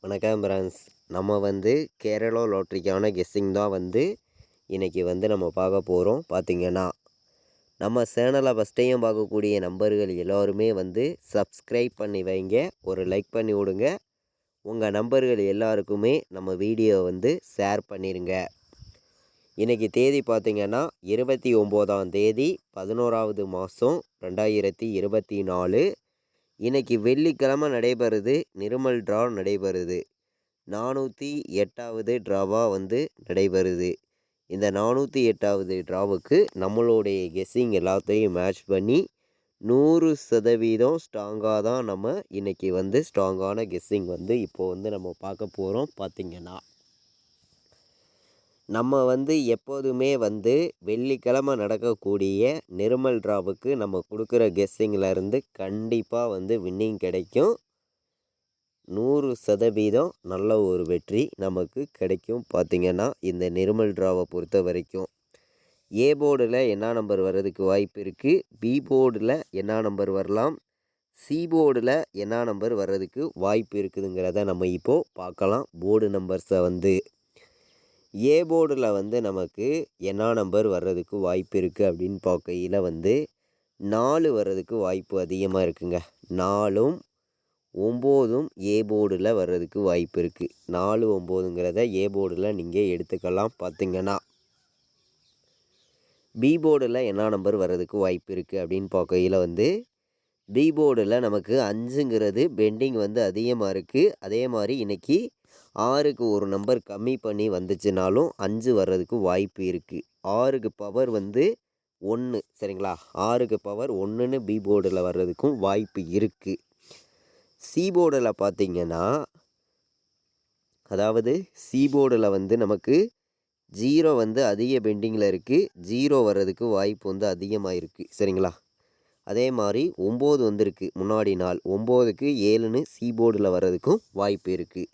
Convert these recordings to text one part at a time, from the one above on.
வணக்கம் ஃப்ரெண்ட்ஸ். நம்ம வந்து கேரளா லாட்ரிக்கான கெஸ்ஸிங் தான் இன்றைக்கி நம்ம பார்க்க போகிறோம். பார்த்திங்கன்னா நம்ம சேனலை ஃபஸ்ட் டைம் பார்க்கக்கூடிய நம்பர்கள் எல்லோருமே சப்ஸ்கிரைப் பண்ணி வைங்க, ஒரு லைக் பண்ணி விடுங்க. உங்கள் நம்பர்கள் எல்லாருக்குமே நம்ம வீடியோ ஷேர் பண்ணிடுங்க. இன்றைக்கி தேதி பார்த்திங்கன்னா 29ஆம் தேதி 11ஆவது மாதம் 2024. இன்றைக்கி வெள்ளிக்கிழமை நடைபெறுது. நிர்மல் ட்ரா நடைபெறுது. 408வது ட்ராவாக நடைபெறுது. இந்த 408வது ட்ராவுக்கு நம்மளுடைய கெஸ்ஸிங் எல்லாத்தையும் மேட்ச் பண்ணி 100% ஸ்ட்ராங்காக தான் நம்ம இன்றைக்கி ஸ்ட்ராங்கான கெஸ்ஸிங் இப்போது நம்ம பார்க்க போகிறோம். பார்த்திங்கன்னா நம்ம எப்போதுமே வெள்ளிக்கிழமை நடக்கக்கூடிய நிர்மல் ட்ராவுக்கு நம்ம கொடுக்குற கெஸ்ஸிங்கிலேருந்து கண்டிப்பாக வின்னிங் கிடைக்கும். 100% நல்ல ஒரு வெற்றி நமக்கு கிடைக்கும். பார்த்திங்கன்னா இந்த நிர்மல் ட்ராவை பொறுத்த வரைக்கும் ஏ போர்டில் என்ன நம்பர் வர்றதுக்கு வாய்ப்பு இருக்குது, பி போர்டில் என்ன நம்பர் வரலாம், சி போர்டில் என்ன நம்பர் வர்றதுக்கு வாய்ப்பு இருக்குதுங்கிறத நம்ம இப்போது பார்க்கலாம். போர்டு நம்பர்ஸை ஏ போர்டில் நமக்கு என்ன நம்பர் வர்றதுக்கு வாய்ப்பு இருக்குது அப்படின்னு பார்க்கையில் 4 வர்றதுக்கு வாய்ப்பு அதிகமாக இருக்குங்க. 4ம் 9ம் ஏ போர்டில் வர்றதுக்கு வாய்ப்பு இருக்குது. 4 9ங்கிறத ஏ போர்டில் நீங்கள் எடுத்துக்கலாம். பார்த்திங்கன்னா பி போர்டில் என்ன நம்பர் வர்றதுக்கு வாய்ப்பு இருக்குது அப்படின்னு பார்க்கையில் பி போர்டில் நமக்கு 5ங்கிறது பெண்டிங் அதிகமாக இருக்குது. அதே மாதிரி இன்றைக்கி 6க்கு ஒரு நம்பர் கம்மி பண்ணி வந்துச்சுனாலும் 5 வர்றதுக்கு வாய்ப்பு இருக்குது. 6க்கு பவர் 1, சரிங்களா? 6க்கு பவர் 1ன்னு பி போர்டில் வர்றதுக்கும் வாய்ப்பு இருக்குது. சி போர்டில் பார்த்திங்கன்னா அதாவது சி போர்டில் நமக்கு 0 அதிக பெண்டிங்கில் இருக்குது. 0 வர்றதுக்கு வாய்ப்பு அதிகமாக இருக்குது, சரிங்களா? அதே மாதிரி 9 வந்திருக்கு முன்னாடி நாள். 9க்கு 7ன்னு சி போர்டில் வர்றதுக்கும் வாய்ப்பு இருக்குது.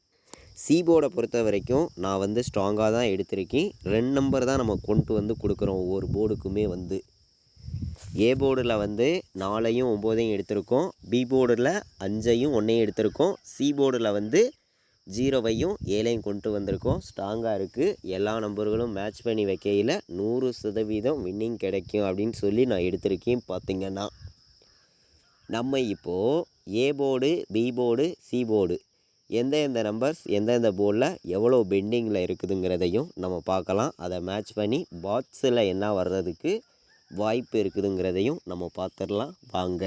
சி போர்டை பொறுத்த வரைக்கும் நான் ஸ்ட்ராங்காக தான் எடுத்திருக்கேன். 2 நம்பர் தான் நம்ம கொண்டு கொடுக்குறோம் ஒவ்வொரு போர்டுக்குமே. ஏ போர்டில் 4ஐயும் 9ஐயும் எடுத்திருக்கோம். பி போர்டில் 5ஐயும் 1ஐயும் எடுத்திருக்கோம். சி போர்டில் 0ஐயும் 7ஐயும் கொண்டு வந்திருக்கோம். ஸ்ட்ராங்காக இருக்குது. எல்லா நம்பர்களும் மேட்ச் பண்ணி வைக்கையில் 100% வின்னிங் கிடைக்கும் அப்படின்னு சொல்லி நான் எடுத்திருக்கேன். பார்த்திங்கன்னா நம்ம இப்போது A board, B board, C board எந்தெந்த நம்பர்ஸ் எந்தெந்த போர்டில் எவ்வளோ பெண்டிங்கில் இருக்குதுங்கிறதையும் நம்ம பார்க்கலாம். அதை மேட்ச் பண்ணி பாக்ஸில் என்ன வர்றதுக்கு வாய்ப்பு இருக்குதுங்கிறதையும் நம்ம பார்த்துடலாம் வாங்க.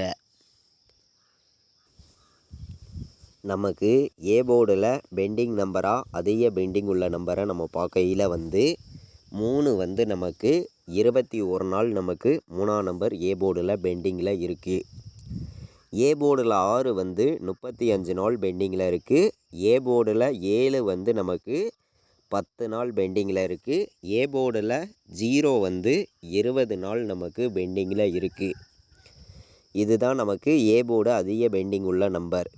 நமக்கு ஏ போர்டில் பெண்டிங் நம்பராக அதிக பெண்டிங் உள்ள நம்பரை நம்ம பார்க்கையில் 3 நமக்கு 21 நாள் நமக்கு 3ஆம் நம்பர் ஏ போர்டில் பெண்டிங்கில் இருக்குது. ஏ போர்டில் 6 35 நாள் பெண்டிங்கில் இருக்குது. ஏ போர்டில் 7 நமக்கு 10 நாள் பெண்டிங்கில் இருக்குது. ஏ போர்டில் 0 20 நாள் நமக்கு பெண்டிங்கில் இருக்குது. இதுதான் நமக்கு ஏ போர்டு அதிக பெண்டிங் உள்ள நம்பர்.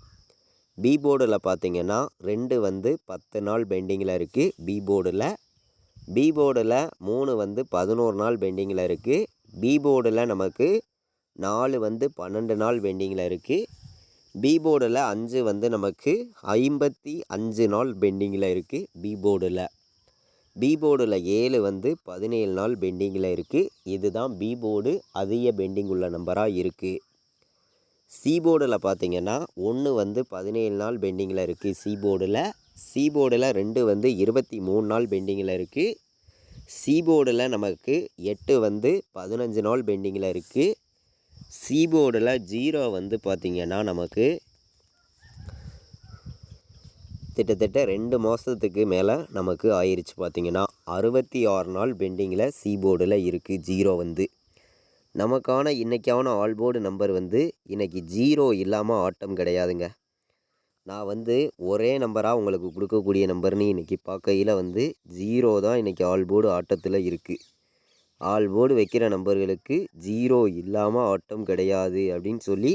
பி போர்டில் பார்த்திங்கன்னா 2 10 நாள் பெண்டிங்கில் இருக்குது. பி போர்டில் 3 11 நாள் பெண்டிங்கில் இருக்குது. பி போர்டில் நமக்கு 4 12 நாள் பெண்டிங்கில் இருக்குது. பி போர்டில் 5 நமக்கு 55 நாள் பெண்டிங்கில் இருக்குது. பி போர்டில் 7 17 நாள் பெண்டிங்கில் இருக்குது. இதுதான் பி போர்டு அதிக பெண்டிங் உள்ள நம்பராக இருக்குது. சி போர்டில் பார்த்திங்கன்னா 1 17 நாள் பெண்டிங்கில் இருக்குது. சி போர்டில் 2 23 நாள் பெண்டிங்கில் இருக்குது. சி போர்டில் நமக்கு 8 15 நாள் பெண்டிங்கில் இருக்குது. சி போர்டில் 0 பார்த்திங்கன்னா நமக்கு கிட்டத்தட்ட 2 மாதத்துக்கு மேலே நமக்கு ஆயிடுச்சு. பார்த்திங்கன்னா 66 நாள் பெண்டிங்கில் சி போர்டில் இருக்குது. 0 நமக்கான இன்றைக்கான ஆல் போர்டு நம்பர் இன்றைக்கி 0 இல்லாமல் ஆட்டம் கிடையாதுங்க. நான் ஒரே நம்பராக உங்களுக்கு கொடுக்கக்கூடிய நம்பர்னு இன்றைக்கி பார்க்கையில் 0 தான் இன்றைக்கி ஆல் போர்டு ஆட்டத்தில் இருக்குது. ஆல் போர்டு வைக்கிற நம்பர்களுக்கு 0 இல்லாமல் ஆட்டம் கிடையாது அப்படின்னு சொல்லி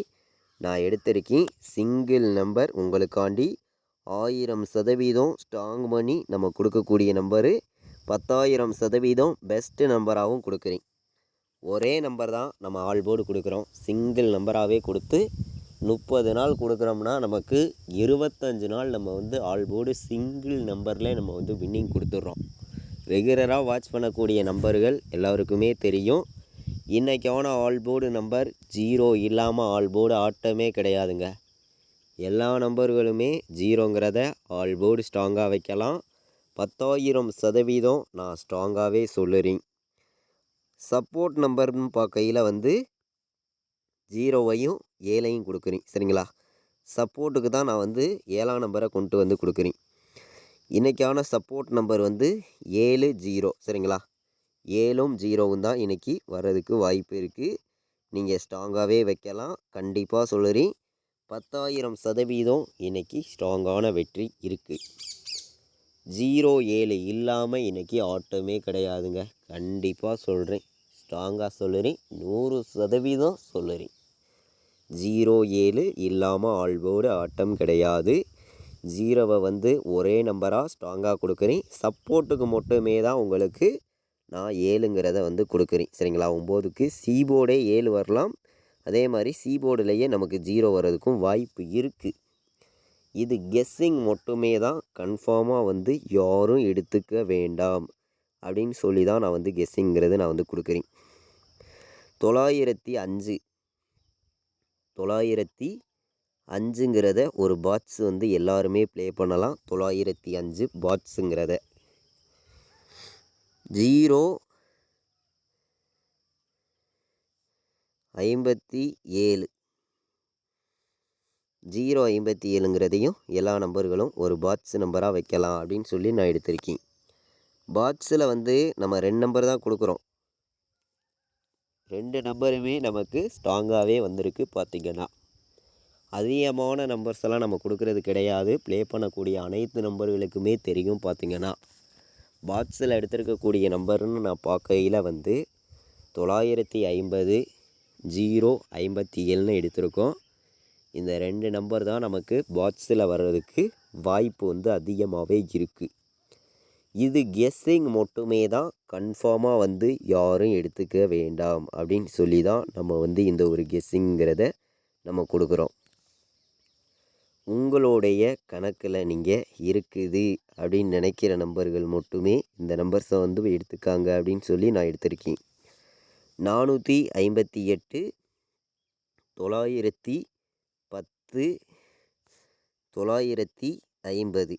நான் எடுத்திருக்கேன். சிங்கிள் நம்பர் உங்களுக்காண்டி 1000% ஸ்ட்ராங் பண்ணி நம்ம கொடுக்கக்கூடிய நம்பரு. 10,000% பெஸ்ட்டு நம்பராகவும் கொடுக்குறேன். ஒரே நம்பர் தான் நம்ம ஆல் போர்டு கொடுக்குறோம். சிங்கிள் நம்பராகவே கொடுத்து 30 நாள் கொடுக்குறோம்னா நமக்கு 25 நாள் நம்ம வந்து ஆல் போர்டு சிங்கிள் நம்பரில் நம்ம வந்து வின்னிங் கொடுத்துட்றோம். ரெகுலராக வாட்ச் பண்ணக்கூடிய நம்பர்கள் எல்லாருக்குமே தெரியும். இன்றைக்கான ஆல் போர்டு நம்பர் 0 இல்லாமல் ஆல் போர்டு ஆட்டமே கிடையாதுங்க. எல்லா நம்பர்களுமே 0ங்கிறத ஆல் போர்டு ஸ்ட்ராங்காக வைக்கலாம். 10,000% நான் ஸ்ட்ராங்காகவே சொல்லுறேன். சப்போர்ட் நம்பர்னு பார்க்கையில் வந்து 0வையும் 7ஐயும் கொடுக்குறேன். சரிங்களா? சப்போர்ட்டுக்கு தான் நான் வந்து 7ஆம் நம்பரை கொண்டு வந்து கொடுக்குறேன். இன்றைக்கான சப்போர்ட் நம்பர் வந்து 7-0. சரிங்களா? 7ம் 0வும் தான் இன்றைக்கி வர்றதுக்கு வாய்ப்பு இருக்குது. நீங்கள் ஸ்ட்ராங்காகவே வைக்கலாம். கண்டிப்பாக சொல்லுறேன். 10,000% இன்றைக்கி ஸ்ட்ராங்கான வெற்றி இருக்குது. 0-7 இல்லாமல் இன்றைக்கி ஆட்டமே கிடையாதுங்க. கண்டிப்பாக சொல்கிறேன். ஸ்ட்ராங்காக சொல்லுறேன். 100% சொல்லுறேன். 0-7 இல்லாமல் ஆல் போர்டு ஆட்டம் கிடையாது. 0வை வந்து ஒரே நம்பராக ஸ்ட்ராங்காக கொடுக்குறேன். சப்போர்ட்டுக்கு மட்டுமே தான் உங்களுக்கு நான் 7ங்கிறத வந்து கொடுக்குறேன். சரிங்களா? 9க்கு சி போர்டே 7 வரலாம். அதே மாதிரி சி போர்டுலேயே நமக்கு 0 வர்றதுக்கும் வாய்ப்பு இருக்குது. இது கெஸ்ஸிங் மட்டுமே தான். கன்ஃபார்மாக வந்து யாரும் எடுத்துக்க வேண்டாம் அப்படின்னு சொல்லி தான் நான் வந்து கெஸ்ஸிங்கிறது நான் வந்து கொடுக்குறேன். 905ங்கிறத ஒரு பாட்ஸ் வந்து எல்லாருமே ப்ளே பண்ணலாம். 905 பாட்ஸுங்கிறத 057 057ங்கிறதையும் எல்லா நம்பர்களும் ஒரு பாட்ஸ் நம்பராக வைக்கலாம் அப்படின்னு சொல்லி நான் எடுத்திருக்கேன். பாட்ஸில் வந்து நம்ம 2 நம்பர் தான் கொடுக்குறோம். 2 நம்பருமே நமக்கு ஸ்ட்ராங்காகவே வந்திருக்கு. பார்த்திங்கன்னா அதிகமான நம்பர்ஸ் எல்லாம் நம்ம கொடுக்கறது கிடையாது. ப்ளே பண்ணக்கூடிய அனைத்து நம்பர்களுக்குமே தெரியும். பார்த்திங்கன்னா பாட்ஸில் எடுத்திருக்கக்கூடிய நம்பர்னு நான் பார்க்கையில் வந்து 950 057ன்னு எடுத்திருக்கோம். இந்த 2 நம்பர் தான் நமக்கு பாட்ஸில் வர்றதுக்கு வாய்ப்பு வந்து அதிகமாகவே இருக்குது. இது கெஸ்ஸிங் மட்டுமே தான். கன்ஃபார்மாக வந்து யாரும் எடுத்துக்க வேண்டாம் அப்படின்னு சொல்லி தான் நம்ம வந்து இந்த ஒரு கெஸ்ஸிங்கிறத நம்ம கொடுக்குறோம். உங்களுடைய கணக்கில் நீங்கள் இருக்குது அப்படின்னு நினைக்கிற நம்பர்கள் மட்டுமே இந்த நம்பர்ஸை வந்து எடுத்துக்காங்க அப்படின்னு சொல்லி நான் எடுத்திருக்கேன். 458 910 950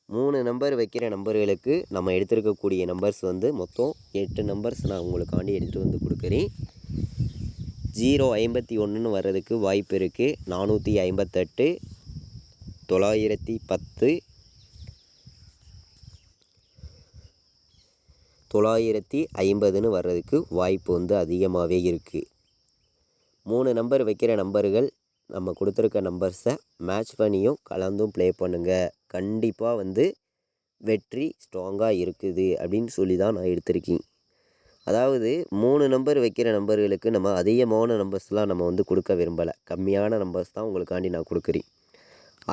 3 நம்பர் வைக்கிற நம்பர்களுக்கு நம்ம எடுத்திருக்கக்கூடிய நம்பர்ஸ் வந்து மொத்தம் 8 நம்பர்ஸ் நான் உங்களுக்காண்டி எடுத்துகிட்டு வந்து கொடுக்குறேன். 051ன்னு வர்றதுக்கு வாய்ப்பு இருக்குது. 458 910 950ன்னு வர்றதுக்கு வாய்ப்பு வந்து அதிகமாகவே இருக்குது. 3 நம்பர் வைக்கிற நம்பர்கள் நம்ம கொடுத்துருக்க நம்பர்ஸை மேட்ச் பண்ணியும் கலந்தும் ப்ளே பண்ணுங்கள். கண்டிப்பாக வந்து வெற்றி ஸ்ட்ராங்காக இருக்குது அப்படின்னு சொல்லி தான் நான் எடுத்திருக்கேன். அதாவது 3 நம்பர் வைக்கிற நம்பர்களுக்கு நம்ம அதிகமான நம்பர்ஸ்லாம் நம்ம வந்து கொடுக்க விரும்பலை. கம்மியான நம்பர்ஸ் தான் உங்களுக்காண்டி நான் கொடுக்குறேன்.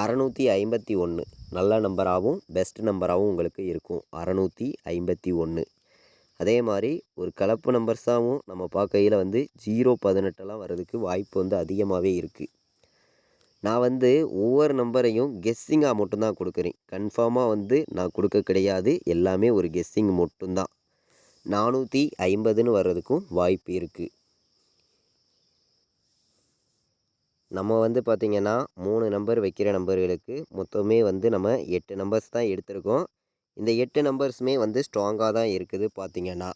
651 நல்ல நம்பராகவும் பெஸ்ட் நம்பராகவும் உங்களுக்கு இருக்கும். 651 அதே மாதிரி ஒரு கலப்பு நம்பர்ஸாகவும் நம்ம பார்க்கையில் வந்து 018 வர்றதுக்கு வாய்ப்பு வந்து அதிகமாகவே இருக்குது. நான் வந்து ஒவ்வொரு நம்பரையும் கெஸ்ஸிங்காக மட்டும்தான் கொடுக்குறேன். கன்ஃபார்மாக வந்து நான் கொடுக்க கிடையாது. எல்லாமே ஒரு கெஸ்ஸிங் மட்டும்தான். 450ன்னு வர்றதுக்கும் வாய்ப்பு இருக்குது. நம்ம வந்து பார்த்திங்கன்னா 3 நம்பர் வைக்கிற நம்பர்களுக்கு மொத்தமே வந்து நம்ம 8 நம்பர்ஸ் தான் எடுத்திருக்கோம். இந்த 8 நம்பர்ஸுமே வந்து ஸ்ட்ராங்காக தான் இருக்குது. பார்த்திங்கன்னா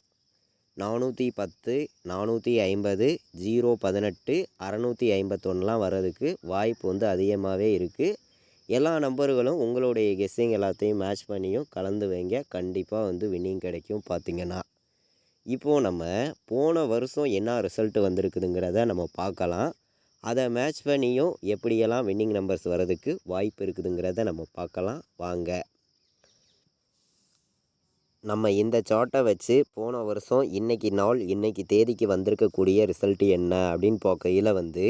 410 450 018 651 வர்றதுக்கு வாய்ப்பு வந்து அதிகமாகவே இருக்குது. எல்லா நம்பர்களும் உங்களுடைய கெஸ்ஸிங் எல்லாத்தையும் மேட்ச் பண்ணியும் கலந்து வைங்க. கண்டிப்பாக வந்து வின்னிங் கிடைக்கும். பார்த்திங்கன்னா இப்போது நம்ம போன வருஷம் என்ன ரிசல்ட் வந்திருக்குதுங்கிறத நம்ம பார்க்கலாம். அதை மேட்ச் பண்ணியும் எப்படியெல்லாம் வின்னிங் நம்பர்ஸ் வர்றதுக்கு வாய்ப்பு இருக்குதுங்கிறத நம்ம பார்க்கலாம் வாங்க. நம்ம இந்த சார்ட்டை வச்சு போன வருஷம் இன்றைக்கி தேதிக்கு வந்திருக்கக்கூடிய ரிசல்ட்டு என்ன அப்படின்னு பார்க்கையில் வந்து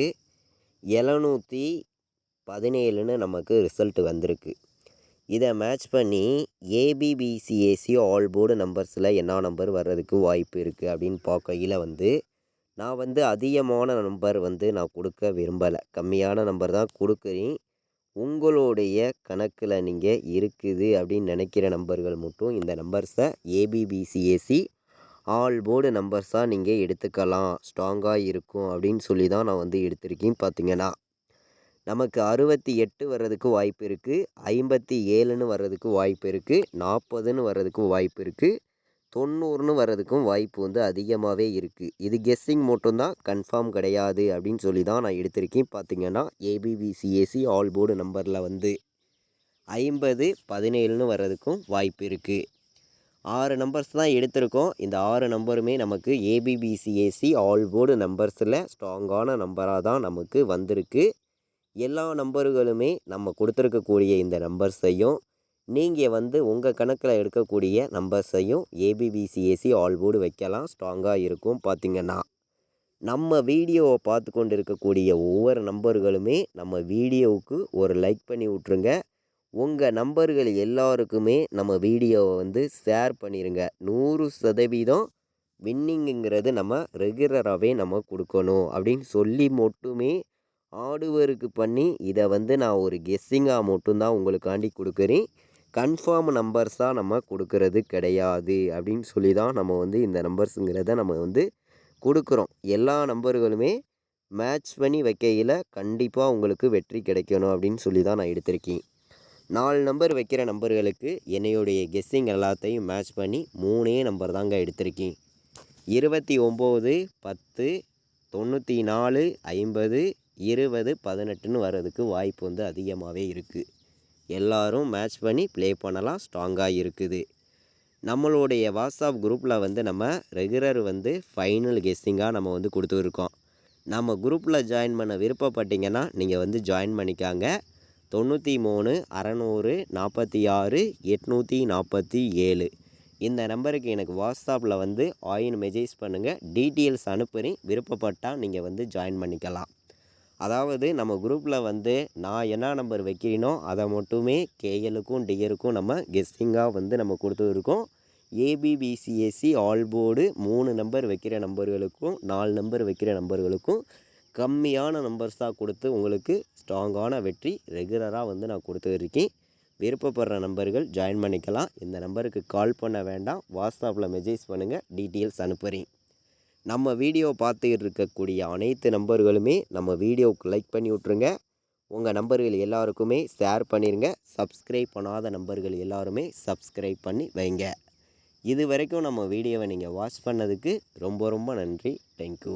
717ன்னு நமக்கு ரிசல்ட்டு வந்திருக்கு. இதை மேட்ச் பண்ணி ஏபிபிசிஏசி ஆல் போர்டு நம்பர்ஸில் என்ன நம்பர் வர்றதுக்கு வாய்ப்பு இருக்குது அப்படின்னு பார்க்கையில் வந்து நான் வந்து அதிகமான நம்பர் வந்து நான் கொடுக்க விரும்பலை, கம்மியான நம்பர் தான் கொடுக்குறேன். உங்களுடைய கணக்கில் நீங்கள் இருக்குது அப்படின்னு நினைக்கிற நம்பர்கள் மட்டும் இந்த நம்பர்ஸை ஏபிபிசிஏசி ஆல் போர்டு நம்பர்ஸாக நீங்கள் எடுத்துக்கலாம், ஸ்ட்ராங்காக இருக்கும் அப்படின்னு சொல்லி தான் நான் வந்து எடுத்திருக்கேன். பார்த்தீங்கன்னா நமக்கு 68 வர்றதுக்கு வாய்ப்பு இருக்குது, 57ன்னு வர்றதுக்கு வாய்ப்பு இருக்குது, 40ன்னு வர்றதுக்கு வாய்ப்பு இருக்குது, 90ன்னு வர்றதுக்கும் வாய்ப்பு வந்து அதிகமாகவே இருக்குது. இது கெஸ்ஸிங் மட்டும்தான், கன்ஃபார்ம் கிடையாது அப்படின்னு சொல்லி தான் நான் எடுத்திருக்கேன். பார்த்தீங்கன்னா ஏபிபிசிஏசி ஆல் போர்டு நம்பரில் வந்து 50, 17ன்னு வர்றதுக்கும் வாய்ப்பு இருக்குது. 6 நம்பர்ஸ் தான் எடுத்திருக்கோம். இந்த 6 நம்பருமே நமக்கு ஏபிபிசிஏசி ஆல் போர்டு நம்பர்ஸில் ஸ்ட்ராங்கான நம்பராக தான் நமக்கு வந்திருக்கு. எல்லா நம்பர்களுமே நம்ம கொடுத்துருக்கக்கூடிய இந்த நம்பர்ஸையும் நீங்கள் வந்து உங்கள் கணக்கில் எடுக்கக்கூடிய நம்பர்ஸையும் ஏபிபிசிஏசி ஆல் போர்டு வைக்கலாம், ஸ்ட்ராங்காக இருக்கும். பார்த்திங்கன்னா நம்ம வீடியோவை பார்த்து கொண்டு இருக்கக்கூடிய ஒவ்வொரு நம்பர்களுமே நம்ம வீடியோவுக்கு ஒரு லைக் பண்ணி விட்ருங்க. உங்கள் நம்பர்கள் எல்லாருக்குமே நம்ம வீடியோவை வந்து ஷேர் பண்ணிடுங்க. 100% வின்னிங்குங்கிறது நம்ம ரெகுலராகவே நம்ம கொடுக்கணும் அப்படின்னு சொல்லி மட்டுமே ஆடுவருக்கு பண்ணி இதை வந்து நான் ஒரு கெஸ்ஸிங்காக மட்டும்தான் உங்களுக்காண்டி கொடுக்குறேன். கன்ஃபார்ம் நம்பர்ஸாக நம்ம கொடுக்கறது கிடையாது அப்படின்னு சொல்லி தான் நம்ம வந்து இந்த நம்பர்ஸுங்கிறத நம்ம வந்து கொடுக்குறோம். எல்லா நம்பர்களுமே மேட்ச் பண்ணி வைக்கையில் கண்டிப்பாக உங்களுக்கு வெற்றி கிடைக்கணும் அப்படின்னு சொல்லி தான் நான் எடுத்திருக்கேன். 4 நம்பர் வைக்கிற நம்பர்களுக்கு என்னையுடைய கெஸ்ஸிங் எல்லாத்தையும் மேட்ச் பண்ணி 3 நம்பர் தாங்க எடுத்திருக்கேன். 29, 10, 94, 50, 20, 18ன்னு வர்றதுக்கு வாய்ப்பு வந்து அதிகமாகவே இருக்குது. எல்லோரும் மேட்ச் பண்ணி ப்ளே பண்ணலாம், ஸ்ட்ராங்காக இருக்குது. நம்மளுடைய வாட்ஸ்அப் குரூப்பில் வந்து நம்ம ரெகுலர் வந்து ஃபைனல் கெஸ்ஸிங்காக நம்ம வந்து கொடுத்துருக்கோம். நம்ம குரூப்பில் ஜாயின் பண்ண விருப்பப்பட்டீங்கன்னா நீங்கள் வந்து ஜாயின் பண்ணிக்காங்க. 93 600 46 847 இந்த நம்பருக்கு எனக்கு வாட்ஸ்அப்பில் வந்து மெசேஜ் பண்ணுங்கள், டீட்டெயில்ஸ் அனுப்புகிறேன். விருப்பப்பட்டால் நீங்கள் வந்து ஜாயின் பண்ணிக்கலாம். அதாவது நம்ம குரூப்பில் வந்து நான் என்ன நம்பர் வைக்கிறேனோ அதை மட்டுமே கேஎலுக்கும் டிஆருக்கும் நம்ம கெஸ்ஸிங்காக வந்து நம்ம கொடுத்துருக்கோம். ஏபிபிசிஏசி ஆல் போர்டு 3 நம்பர் வைக்கிற நம்பர்களுக்கும் 4 நம்பர் வைக்கிற நம்பர்களுக்கும் கம்மியான நம்பர்ஸாக கொடுத்து உங்களுக்கு ஸ்ட்ராங்கான வெற்றி ரெகுலராக வந்து நான் கொடுத்துருக்கேன். விருப்பப்படுற நம்பர்கள் ஜாயின் பண்ணிக்கலாம். இந்த நம்பருக்கு கால் பண்ண வேண்டாம், வாட்ஸ்அப்பில் மெசேஜ் பண்ணுங்கள், டீட்டெயில்ஸ் அனுப்புகிறேன். நம்ம வீடியோ பார்த்துக்கிட்டு இருக்கக்கூடிய அனைத்து நம்பர்களுமே நம்ம வீடியோவுக்கு லைக் பண்ணி விட்ருங்க. உங்கள் நம்பர்கள் எல்லாருக்குமே ஷேர் பண்ணிடுங்க. சப்ஸ்கிரைப் பண்ணாத நம்பர்கள் எல்லாருமே சப்ஸ்கிரைப் பண்ணி வைங்க. இது வரைக்கும் நம்ம வீடியோவை நீங்கள் வாட்ச் பண்ணதுக்கு ரொம்ப ரொம்ப நன்றி. தேங்க்யூ.